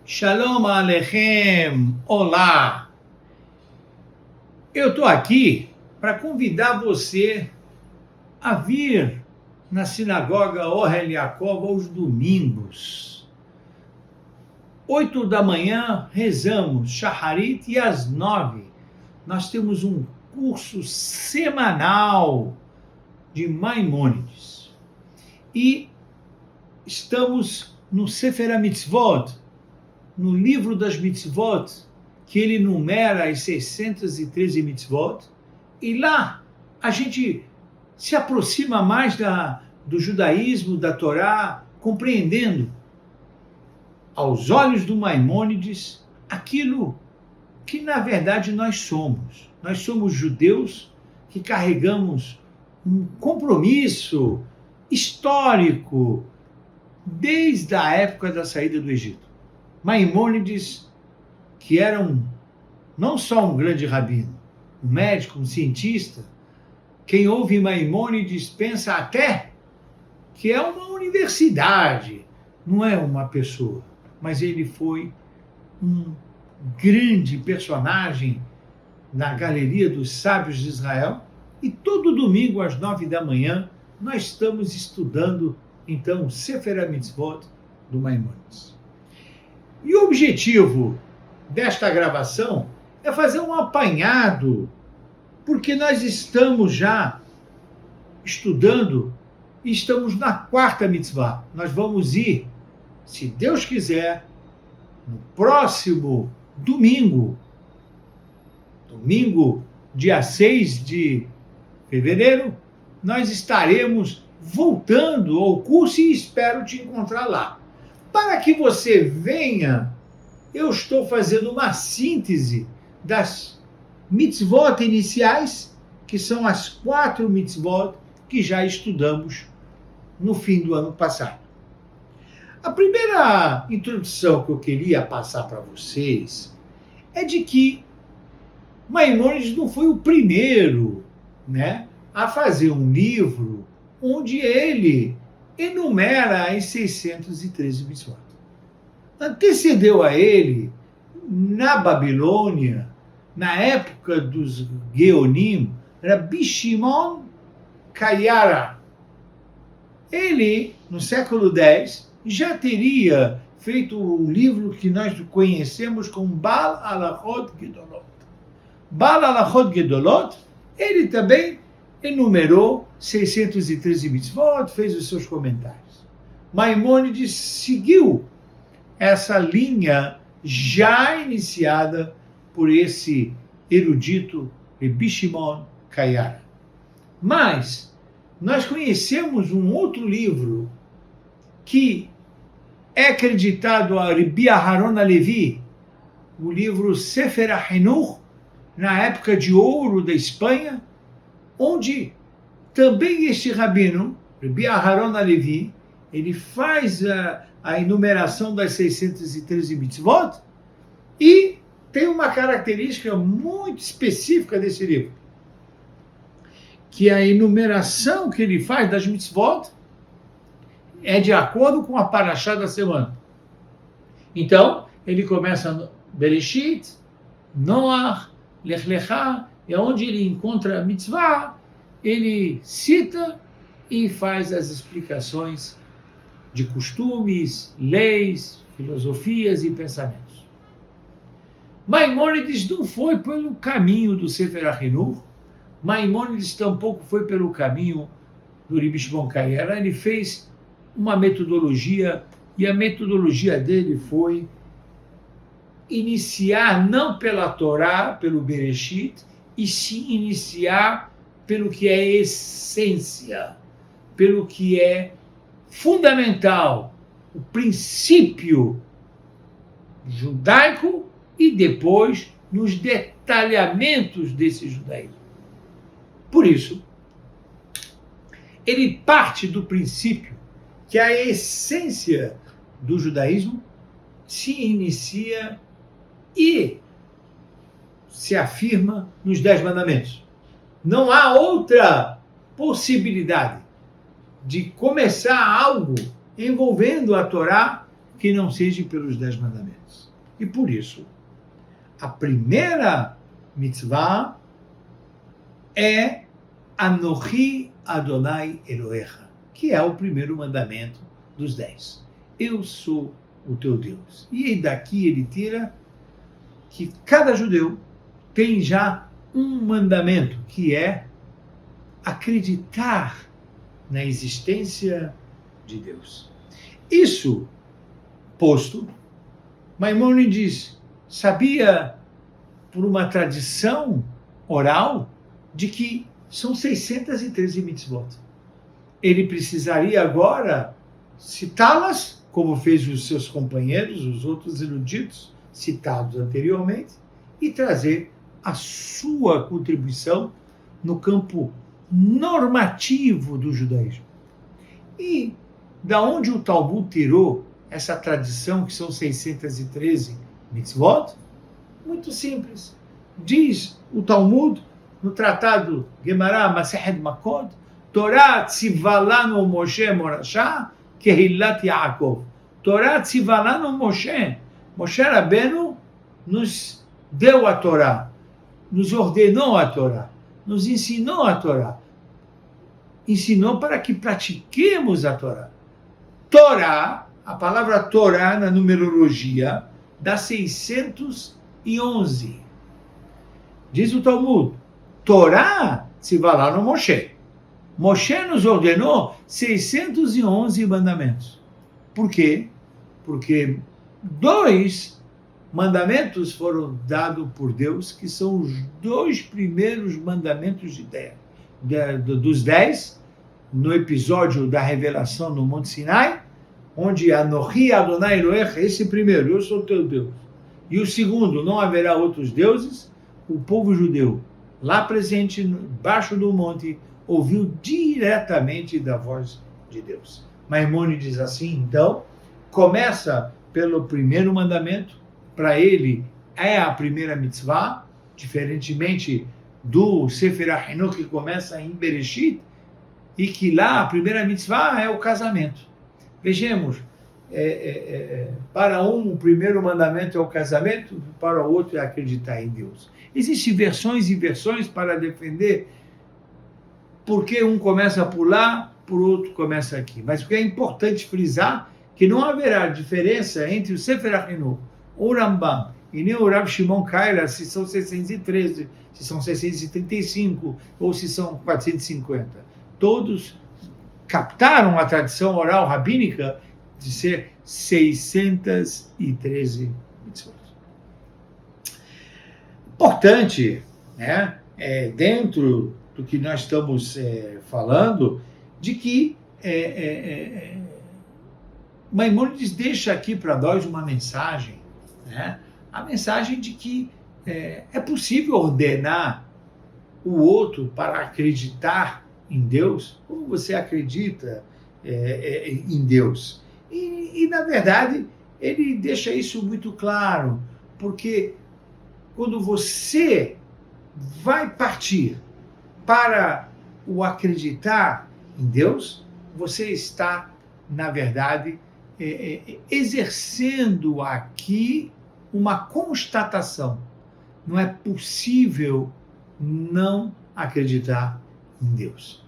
Shalom Aleichem, olá! Eu estou aqui para convidar você a vir na sinagoga Ohel Yaakov aos domingos. 8 da manhã rezamos Shacharit e às 9 nós temos um curso semanal de Maimônides. E estamos no Sefer HaMitzvot, no livro das mitzvot, que ele numera as 613 mitzvot, e lá a gente se aproxima mais do judaísmo, da Torá, compreendendo, aos olhos do Maimônides, aquilo que na verdade nós somos. Nós somos judeus que carregamos um compromisso histórico desde a época da saída do Egito. Maimônides, que era não só um grande rabino, um médico, um cientista, quem ouve Maimônides pensa até que é uma universidade, não é uma pessoa, mas ele foi um grande personagem na Galeria dos Sábios de Israel, e todo domingo às 9 da manhã nós estamos estudando então o Sefer HaMitzvot do Maimônides. E o objetivo desta gravação é fazer um apanhado, porque nós estamos já estudando e estamos na quarta mitzvah. Nós vamos ir, se Deus quiser, no próximo domingo, dia 6 de fevereiro, nós estaremos voltando ao curso e espero te encontrar lá. Para que você venha, eu estou fazendo uma síntese das mitzvot iniciais, que são as 4 mitzvot que já estudamos no fim do ano passado. A primeira introdução que eu queria passar para vocês é de que Maimônides não foi o primeiro, a fazer um livro onde ele enumera as 613 mitzvot. Antecedeu a ele, na Babilônia, na época dos Geonim, Rabbi Shimon Kayara. Ele, no século X, já teria feito um livro que nós conhecemos como Baal Halachot Gedolot. Baal Halachot Gedolot, ele também enumerou 613 mitzvot, fez os seus comentários. Maimônides seguiu essa linha já iniciada por esse erudito Rabbi Shimon Kayara. Mas nós conhecemos um outro livro que é acreditado a Rabbi Aharon HaLevi, o livro Sefer HaChinuch, na época de ouro da Espanha, onde também este rabino, Rabbi Aharon HaLevi, ele faz a enumeração das 613 mitzvot e tem uma característica muito específica desse livro, que a enumeração que ele faz das mitzvot é de acordo com a parashá da semana. Então, ele começa no Bereshit, Noach, Lech Lechá, é onde ele encontra a mitzvah, ele cita e faz as explicações de costumes, leis, filosofias e pensamentos. Maimônides não foi pelo caminho do Sefer HaChinuch, Maimônides tampouco foi pelo caminho do Rabbi Shimon Kayara, ele fez uma metodologia, e a metodologia dele foi iniciar não pela Torá, pelo Bereshit, e sim iniciar pelo que é essência, pelo que é fundamental, o princípio judaico e depois nos detalhamentos desse judaísmo. Por isso, ele parte do princípio que a essência do judaísmo se inicia e se afirma nos 10 mandamentos. Não há outra possibilidade de começar algo envolvendo a Torá que não seja pelos 10 mandamentos. E por isso, a primeira mitzvah é Anochi Adonai Elohecha, que é o primeiro mandamento dos 10. Eu sou o teu Deus. E daqui ele tira que cada judeu tem já um mandamento, que é acreditar na existência de Deus. Isso posto, Maimônides sabia, por uma tradição oral, de que são 613 mitzvot. Ele precisaria agora citá-las, como fez os seus companheiros, os outros eruditos citados anteriormente, e trazer a sua contribuição no campo normativo do judaísmo. E da onde o Talmud tirou essa tradição, que são 613 mitzvot? Muito simples. Diz o Talmud, no tratado Gemara Masechet Makot, Torah tzivalanu Moshe Morashá Kehilat Yaakov. Torah tzivalanu Moshe. Moshe Rabbeinu nos deu a Torá, nos ordenou a Torá, nos ensinou a Torá. Ensinou para que pratiquemos a Torá. Torá, a palavra Torá na numerologia, dá 611. Diz o Talmud, Torá se vai lá no Moshe. Moshe nos ordenou 611 mandamentos. Por quê? Porque 2 mandamentos foram dados por Deus, que são os 2 primeiros mandamentos dos 10, no episódio da revelação no Monte Sinai, onde Anochi Adonai Elohecha, esse primeiro, eu sou teu Deus. E o segundo, não haverá outros deuses. O povo judeu, lá presente, embaixo do monte, ouviu diretamente da voz de Deus. Maimônides diz assim, então, começa pelo primeiro mandamento, para ele é a primeira mitzvah, diferentemente do Sefer HaChinuch, que começa em Bereshit, e que lá a primeira mitzvah é o casamento. Vejamos, para um o primeiro mandamento é o casamento, para o outro é acreditar em Deus. Existem versões e versões para defender porque um começa por lá, por outro começa aqui. Mas o que é importante frisar que não haverá diferença entre o Sefer HaChinuch, o Rambam e nem o Rav Shimon Kaira, se são 613, se são 635 ou se são 450. Todos captaram a tradição oral rabínica de ser 613 mitzvot. Importante, né, dentro do que nós estamos falando, de que Maimônides deixa aqui para nós uma mensagem, né, a mensagem de que é possível ordenar o outro para acreditar em Deus, como você acredita em Deus. E, na verdade, ele deixa isso muito claro, porque quando você vai partir para o acreditar em Deus, você está, na verdade, exercendo aqui uma constatação. Não é possível não acreditar em Deus.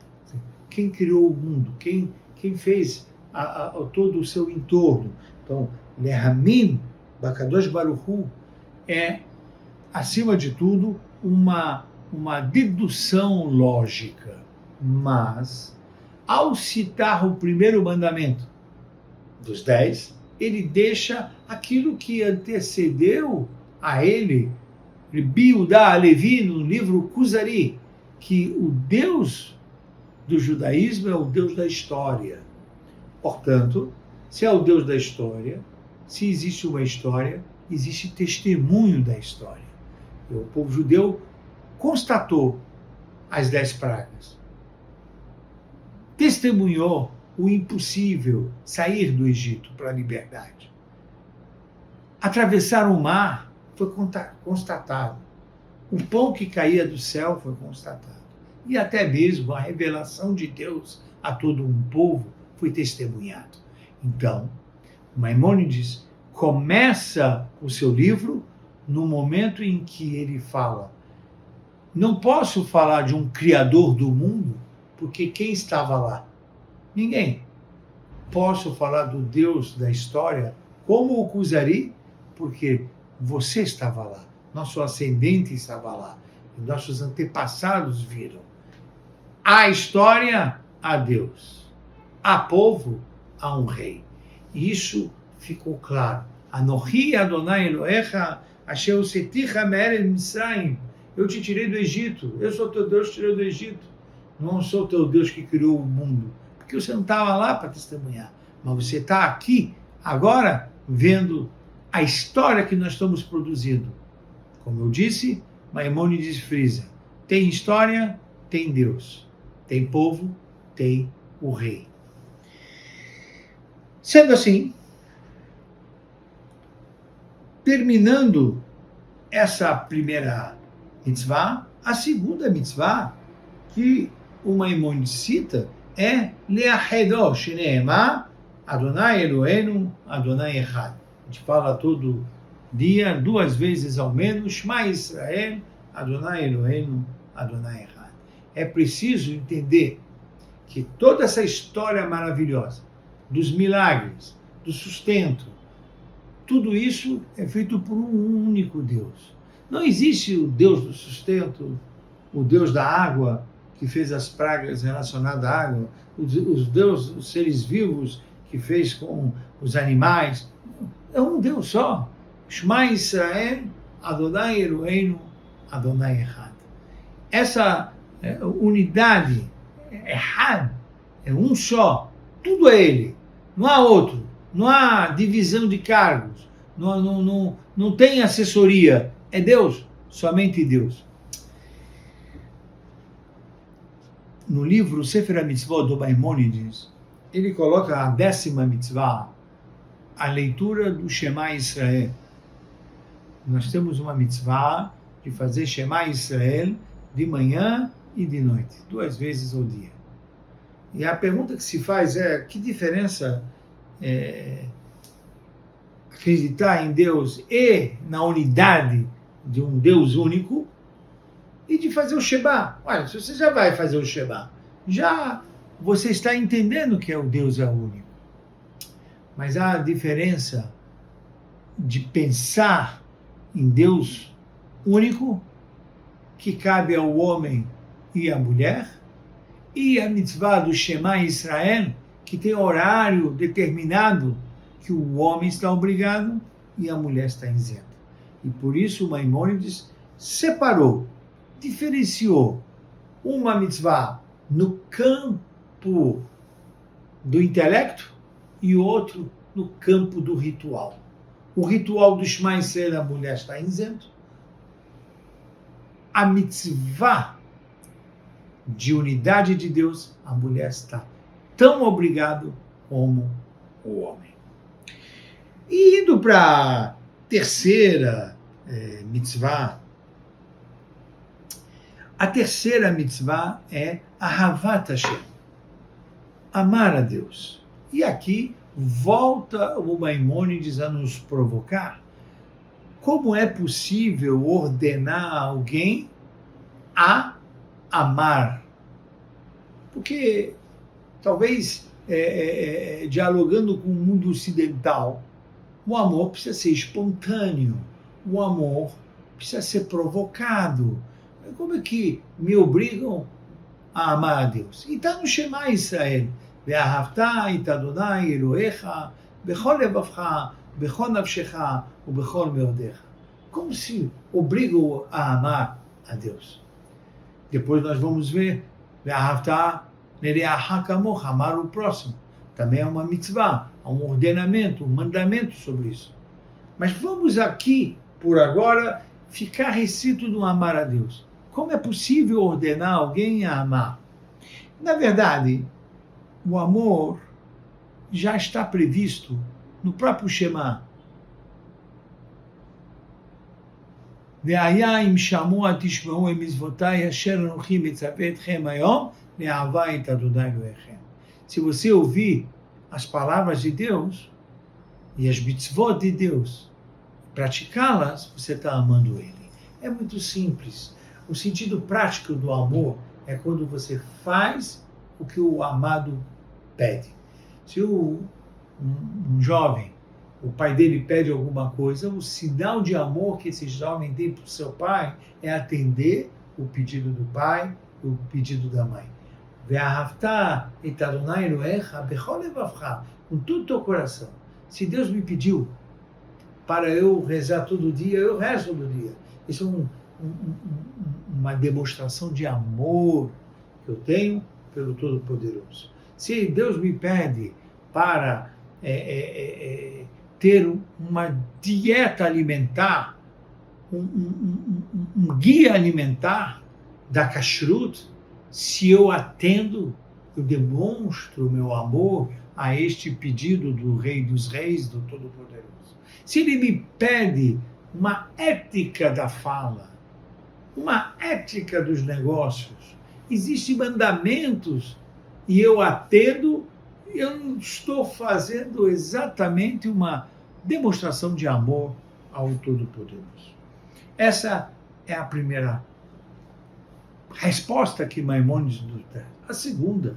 Quem criou o mundo? Quem fez todo o seu entorno? Então, Lehamim, Bakadosh Baruch Hu, é, acima de tudo, uma dedução lógica. Mas, ao citar o primeiro mandamento dos 10, ele deixa aquilo que antecedeu a ele, Biudá Alevi, no livro Kuzari, que o Deus do judaísmo é o Deus da história. Portanto, se é o Deus da história, se existe uma história, existe testemunho da história. E o povo judeu constatou as 10 pragas. Testemunhou o impossível, sair do Egito para a liberdade. Atravessar o mar foi constatado. O pão que caía do céu foi constatado. E até mesmo a revelação de Deus a todo um povo foi testemunhado. Então, Maimônides começa o seu livro no momento em que ele fala: não posso falar de um criador do mundo, porque quem estava lá? Ninguém. Posso falar do Deus da história como o Kuzari, porque você estava lá, nosso ascendente estava lá, nossos antepassados viram. Há história, há Deus. Há povo, há um rei. E isso ficou claro. Anohi Adonai Elohecha, Asher Hoseticha me'eretz Mitzrayim. Eu te tirei do Egito. Eu sou teu Deus que tirou do Egito. Não sou teu Deus que criou o mundo. Porque você não estava lá para testemunhar. Mas você está aqui, agora, vendo a história que nós estamos produzindo. Como eu disse, Maimônides frisa: tem história, tem Deus. Tem povo, tem o rei. Sendo assim, terminando essa primeira mitzvah, a segunda mitzvah que o Maimônides cita é Leachedo Sheneemah Adonai Eloheinu Adonai Echad. A gente fala todo dia, 2 vezes ao menos, Shema Israel Adonai Eloheinu Adonai Echad. É preciso entender que toda essa história maravilhosa dos milagres, do sustento, tudo isso é feito por um único Deus. Não existe o Deus do sustento, o Deus da água, que fez as pragas relacionadas à água, os deuses, os seres vivos, que fez com os animais. É um Deus só. Shema Israel, Adonai Eloheinu, Adonai Echad. Essa unidade, Echad, é um só. Tudo é Ele. Não há outro. Não há divisão de cargos. Não tem assessoria. É Deus. Somente Deus. No livro Sefer HaMitzvot do Maimônides, ele coloca a 10ª mitzvah, a leitura do Shema Israel. Nós temos uma mitzvah de fazer Shema Israel de manhã e de noite, 2 vezes ao dia. E a pergunta que se faz é: que diferença acreditar em Deus e na unidade de um Deus único e de fazer o Shema? Olha, se você já vai fazer o Shema, já você está entendendo que o Deus é único. Mas há a diferença de pensar em Deus único, que cabe ao homem e à mulher, e a mitzvah do Shema Israel, que tem horário determinado, que o homem está obrigado e a mulher está isenta. E por isso o Maimônides separou, diferenciou uma mitzvah no campo do intelecto e outro no campo do ritual. O ritual do Shema Israel, a mulher está isento. A mitzvah de unidade de Deus, a mulher está tão obrigada como o homem. E indo para a terceira mitzvah, a terceira mitzvah é Ahavat Hashem, amar a Deus. E aqui volta o Maimônides a nos provocar: como é possível ordenar alguém a amar? Porque talvez dialogando com o mundo ocidental, o amor precisa ser espontâneo, o amor precisa ser provocado. Como é que me obrigam a amar a Deus? E está no Shema Israel: Ve'ahavta et Adonai Elohecha bechol levavcha, bechol nafshecha ubechol meodecha. Como se obrigam a amar a Deus? Depois nós vamos ver Ve'ahavta lereacha kamocha, amar o próximo. Também é uma mitzvah, há um ordenamento, um mandamento sobre isso. Mas vamos aqui, por agora, ficar restrito no amar a Deus. Como é possível ordenar alguém a amar? Na verdade, o amor já está previsto no próprio Shema. והיה אם שמוע תשמעו את מצוותיי אשר אנוכי מצווה אתכם היום לאהבה את אדוני אלוהיכם. Se você ouvir as palavras de Deus, e as mitzvot de Deus, praticá-las, você está amando Ele. É muito simples. O sentido prático do amor é quando você faz o que o amado pede. Se um jovem, o pai dele pede alguma coisa, o sinal de amor que esse jovem tem para o seu pai é atender o pedido do pai, o pedido da mãe. Ve'ahavta et Adonai Elohecha bechol levavcha, com todo o teu coração. Se Deus me pediu para eu rezar todo dia, eu rezo todo dia. Isso é uma demonstração de amor que eu tenho pelo Todo-Poderoso. Se Deus me pede para ter uma dieta alimentar, um guia alimentar da kashrut, se eu atendo, eu demonstro o meu amor a este pedido do Rei dos Reis, do Todo-Poderoso. Se ele me pede uma ética da fala, uma ética dos negócios, existem mandamentos e eu atendo, eu não estou fazendo exatamente uma demonstração de amor ao Todo-Poderoso. Essa é a primeira resposta que Maimônides nos dá. A segunda,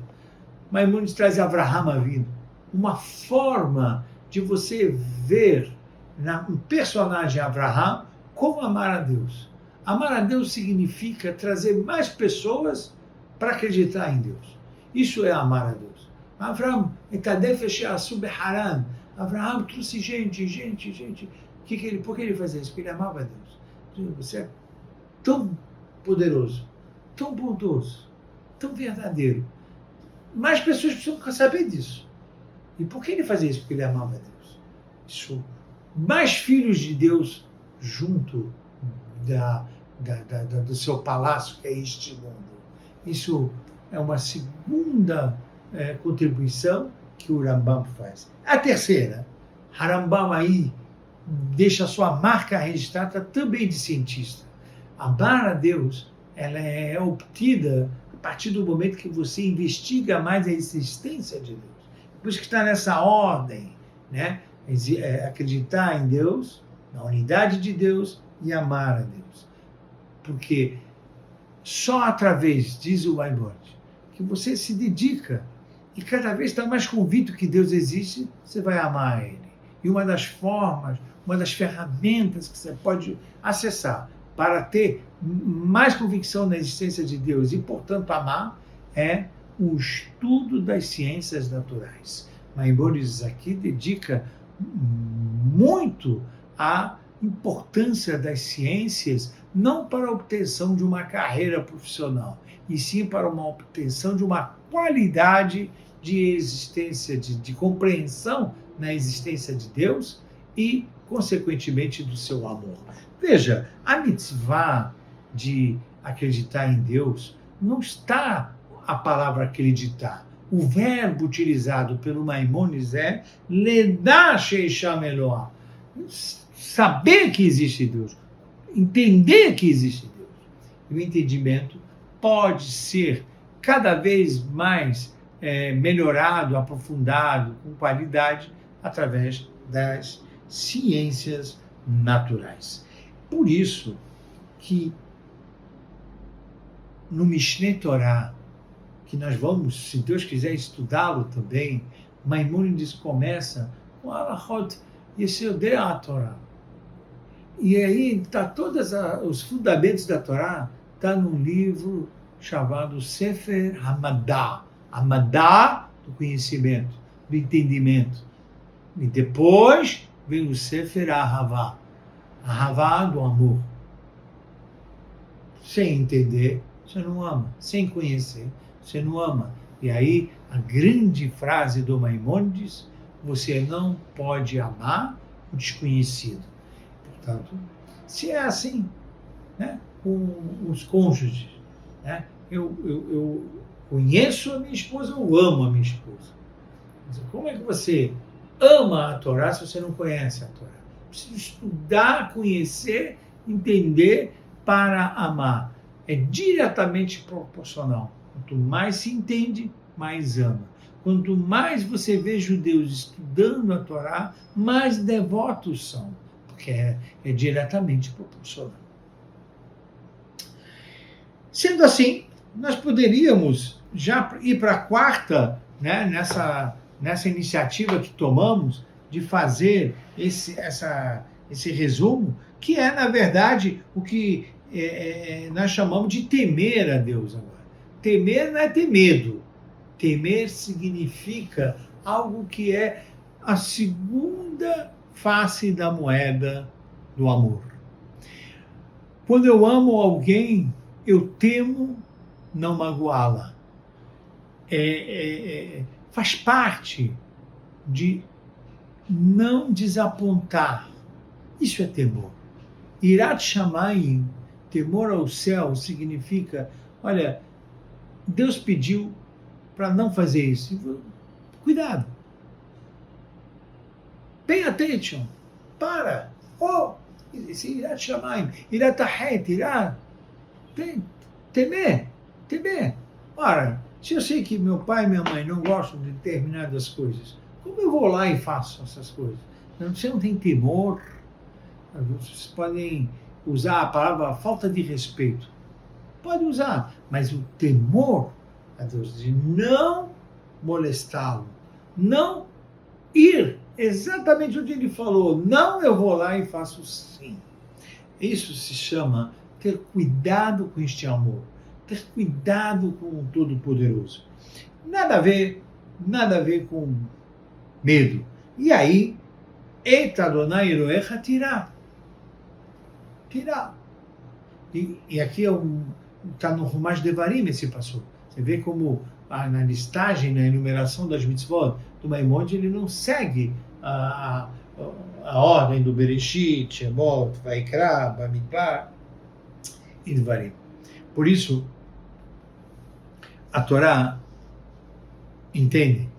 Maimônides traz Avraham Avinu, uma forma de você ver no personagem Avraham como amar a Deus. Amar a Deus significa trazer mais pessoas para acreditar em Deus. Isso é amar a Deus. Avraham, Avraham trouxe gente. Por que ele fazia isso? Porque ele amava a Deus. Você é tão poderoso, tão bondoso, tão verdadeiro. Mais pessoas precisam saber disso. E por que ele fazia isso? Porque ele amava a Deus. Isso, mais filhos de Deus junto do seu palácio, que é este mundo. Isso é uma segunda contribuição que o Rambam faz. A terceira, Rambam aí deixa sua marca registrada também de cientista. Amar a Deus, ela é obtida a partir do momento que você investiga mais a existência de Deus. Por isso que está nessa ordem, né? Acreditar em Deus, na unidade de Deus e amar a Deus. Porque só através, diz o Maimônides, que você se dedica e cada vez está mais convicto que Deus existe, você vai amar Ele. E uma das formas, uma das ferramentas que você pode acessar para ter mais convicção na existência de Deus e, portanto, amar, é o estudo das ciências naturais. Maimônides aqui dedica muito à importância das ciências, não para a obtenção de uma carreira profissional, e sim para uma obtenção de uma qualidade de existência, de compreensão na existência de Deus e, consequentemente, do seu amor. Veja, a mitzvah de acreditar em Deus não está a palavra acreditar. O verbo utilizado pelo Maimônides é ledar sheisham Eloah, saber que existe Deus, entender que existe Deus. E o entendimento pode ser cada vez mais melhorado, aprofundado, com qualidade, através das ciências naturais. Por isso que no Mishneh Torah, que nós vamos, se Deus quiser, estudá-lo também, Maimônides começa com Alachot Yesodei HaTorah. E aí está todos os fundamentos da Torá, está num livro chamado Sefer Hamadá. Hamadá do conhecimento, do entendimento. E depois vem o Sefer Ahavá. Ahavá do amor. Sem entender, você não ama. Sem conhecer, você não ama. E aí, a grande frase do Maimônides, você não pode amar o desconhecido. Portanto, se é assim, né, com os cônjuges, né, eu conheço a minha esposa, eu amo a minha esposa. Mas como é que você ama a Torá se você não conhece a Torá? Precisa estudar, conhecer, entender para amar. É diretamente proporcional. Quanto mais se entende, mais ama. quanto mais você vê judeus estudando a Torá, mais devotos são, porque é diretamente proporcional. Sendo assim, nós poderíamos já ir para a quarta, né, nessa iniciativa que tomamos de fazer esse resumo, que é, na verdade, o que nós chamamos de temer a Deus agora. Temer não é ter medo. Temer significa algo que é a segunda face da moeda do amor. Quando eu amo alguém, eu temo não magoá-la. Faz parte de não desapontar. Isso é temor. Irat Shamayim, temor ao céu, significa, olha, Deus pediu para não fazer isso. Cuidado. Pay attention. Para. Irat Shamayim, Irat Ahet, Irat. Temer. Ora, se eu sei que meu pai e minha mãe não gostam de determinadas coisas, como eu vou lá e faço essas coisas? Você não tem temor. Vocês podem usar a palavra falta de respeito. Pode usar, mas o temor a Deus de não molestá-lo, não ir exatamente onde ele falou, não, eu vou lá e faço sim. Isso se chama ter cuidado com este amor, ter cuidado com o Todo-Poderoso. Nada a ver com medo. E aí, Eita Adonai Elohecha tirar. E aqui está no Rumash Devarim esse passo. Você vê como na listagem, na enumeração das mitzvot do Maimonides, ele não segue a ordem do Bereshit, Shemot, Vaikra, Bamidbar e Devarim. Por isso, a Torá entende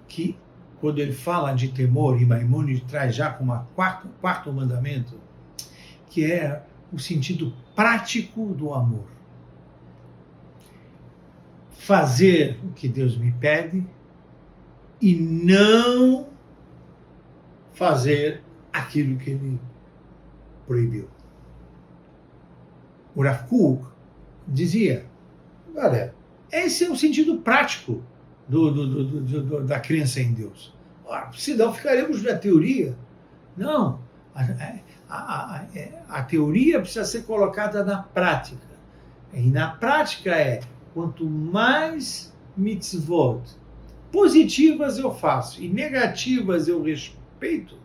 que quando ele fala de temor, e Maimonides traz já como quarto mandamento, que é o sentido prático do amor. Fazer o que Deus me pede e não fazer aquilo que Ele proibiu. O Rav Kook dizia, olha, esse é o sentido prático da crença em Deus. Senão ficaremos na teoria. Não. A teoria precisa ser colocada na prática. E na prática quanto mais mitzvot positivas eu faço e negativas eu respeito,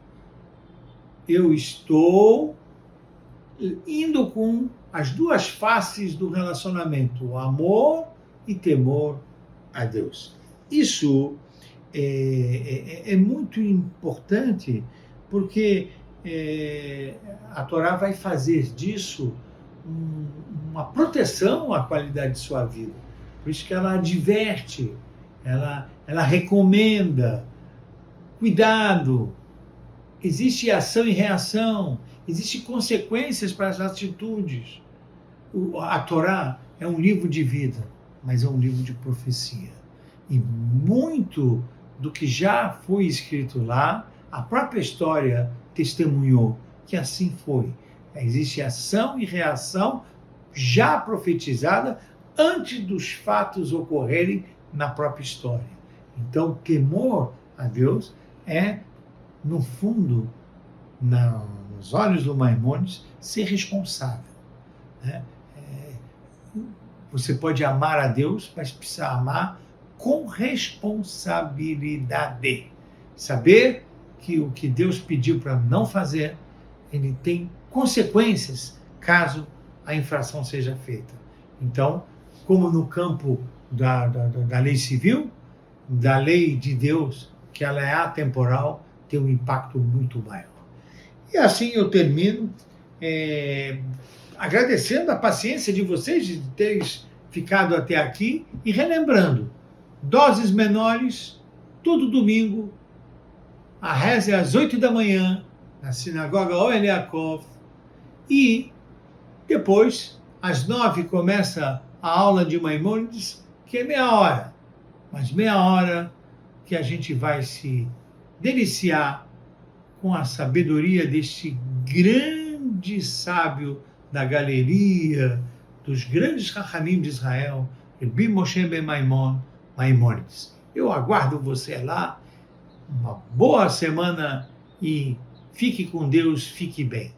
eu estou indo com as duas faces do relacionamento, o amor e temor a Deus. Isso é muito importante, porque a Torá vai fazer disso uma proteção à qualidade de sua vida. Por isso que ela adverte, ela recomenda, cuidado, existe ação e reação, existem consequências para as atitudes. A Torá é um livro de vida, mas é um livro de profecia. E muito do que já foi escrito lá, a própria história testemunhou que assim foi. Existe ação e reação já profetizada antes dos fatos ocorrerem na própria história. Então, temor a Deus é, no fundo, nos olhos do Maimonides, ser responsável. Né? Você pode amar a Deus, mas precisa amar com responsabilidade. Saber que o que Deus pediu para não fazer, ele tem consequências caso a infração seja feita. Então, como no campo da lei civil, da lei de Deus, que ela é atemporal, tem um impacto muito maior. E assim eu termino agradecendo a paciência de vocês de terem ficado até aqui e relembrando, doses menores, todo domingo, a reza é às 8 da manhã, na sinagoga Ohel Yaakov, e depois, às 9, começa a aula de Maimonides, que é meia hora. mais meia hora que a gente vai se deliciar com a sabedoria deste grande sábio da galeria dos grandes Chachamim de Israel, Rabbi Moshe ben Maimonides. Eu aguardo você lá. Uma boa semana e fique com Deus, fique bem.